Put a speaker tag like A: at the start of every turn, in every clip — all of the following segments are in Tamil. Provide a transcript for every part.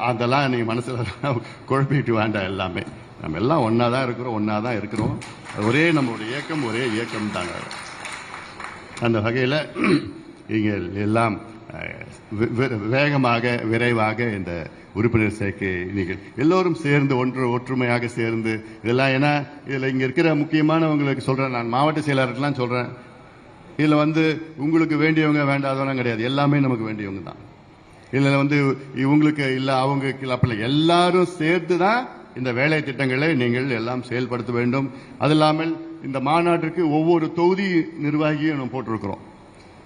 A: அதெல்லாம் நீங்க மனசுல குழப்பிட்டு வேண்டாம். எல்லாமே நம்ம எல்லாம் ஒன்னா தான் இருக்கிறோம், ஒன்னா தான் இருக்கிறோம். ஒரே நம்மளுடைய இயக்கம் ஒரே இயக்கம் தாங்க. அந்த வகையில் நீங்கள் எல்லாம் வேகமாக விரைவாக இந்த உறுப்பினர் சேர்க்கை நீங்கள் எல்லோரும் சேர்ந்து ஒற்றுமையாக சேர்ந்து இதெல்லாம், ஏன்னா இதில் இங்கே இருக்கிற முக்கியமானவங்களுக்கு சொல்கிறேன், நான் மாவட்ட செயலாளர்கள்லாம் சொல்கிறேன், இதில் உங்களுக்கு வேண்டியவங்க வேண்டாதவங்க கிடையாது, எல்லாமே நமக்கு வேண்டியவங்க தான். இதில் இவங்களுக்கு இல்லை அவங்களுக்கு இல்லை அப்படி இல்லை, எல்லாரும் சேர்த்து தான் இந்த வேலை திட்டங்களை நீங்கள் எல்லாம் செயல்படுத்த வேண்டும். அது இல்லாமல் இந்த மாநாட்டிற்கு ஒவ்வொரு தொகுதி நிர்வாகியும் நம்ம போட்டிருக்கிறோம்.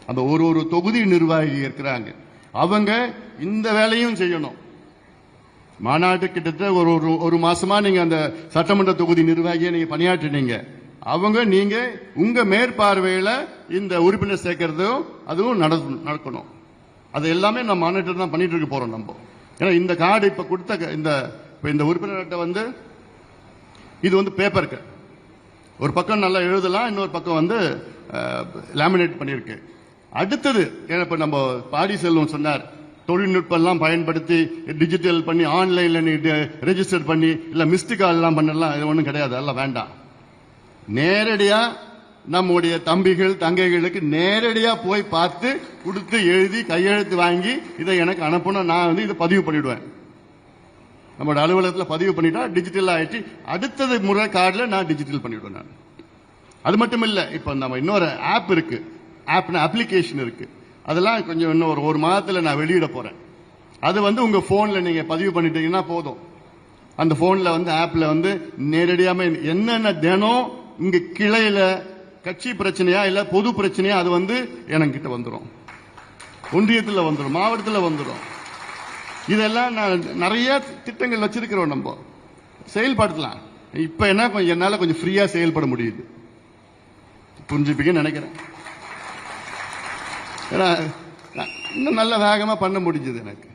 A: அந்த ஒரு தொகுதி நிர்வாகி இருக்கிறாங்க, அவங்க இந்த வேலையும் செய்யணும். மாநாட்டு கிட்டத்தட்ட ஒரு மாசமா நீங்க அந்த சட்டமன்ற தொகுதி நிர்வாகியை நீங்க பணியாற்றினீங்க. அவங்க நீங்க உங்க மேற்பார்வையில இந்த உறுப்பினர் சேர்க்கறதும் அதுவும் நடக்கணும். அது எல்லாமே நம்ம மாநாட்டில் தான் பண்ணிட்டு இருக்க போறோம் நம்ம. ஏன்னா இந்த கார்டு இப்ப கொடுத்த இந்த உறுப்பினர்கிட்ட இது பேப்பருக்கு ஒரு பக்கம் நல்லா எழுதலாம், இன்னொரு பக்கம் லேமினேட் பண்ணிருக்கு. அடுத்தது இப்ப நம்ம பாடி செல்வம் சொன்னார், தொழில்நுட்பம் பயன்படுத்தி டிஜிட்டல் பண்ணி ஆன்லைன்ல ரெஜிஸ்டர் பண்ணி இல்ல மிஸ்டு கால் எல்லாம் பண்ணலாம், இது ஒன்றும் கிடையாது, அதெல்லாம் வேண்டாம். நேரடியா நம்முடைய தம்பிகள் தங்கைகளுக்கு நேரடியா போய் பார்த்து கொடுத்து எழுதி கையெழுத்து வாங்கி இதை எனக்கு அனுப்பணும், நான் இதை பதிவு பண்ணிடுவேன். நம்மளோட அலுவலகத்தில் பதிவு பண்ணிட்டா டிஜிட்டல் ஆயிடுச்சு. அடுத்தது முறை கார்டில் நான் டிஜிட்டல் பண்ணிவிடுவேன். நான் அது மட்டும் இல்லை, இப்போ நம்ம இன்னொரு ஆப் இருக்கு, அப்ளிகேஷன் இருக்கு, அதெல்லாம் கொஞ்சம் இன்னும் ஒரு மாதத்தில் நான் வெளியிட போறேன். அது உங்க போன்ல நீங்க பதிவு பண்ணிட்டீங்கன்னா போதும். அந்த போன்ல ஆப்ல நேரடியாக என்னென்ன தினம் இங்க கிளையில கட்சி பிரச்சனையா இல்ல பொது பிரச்சனையா அது என்கிட்ட வந்துடும், ஒன்றியத்தில் வந்துடும், மாவட்டத்தில் வந்துடும். இதெல்லாம் நான் நிறைய திட்டங்கள் வச்சிருக்கிறோம், நம்ம செயல்படுத்தலாம். இப்ப என்னால கொஞ்சம் ஃப்ரீயா செயல்பட முடியுது, புரிஞ்சுப்பீங்கன்னு நினைக்கிறேன். ஏன்னா இன்னும் நல்ல வேகமா பண்ண முடிஞ்சது எனக்கு.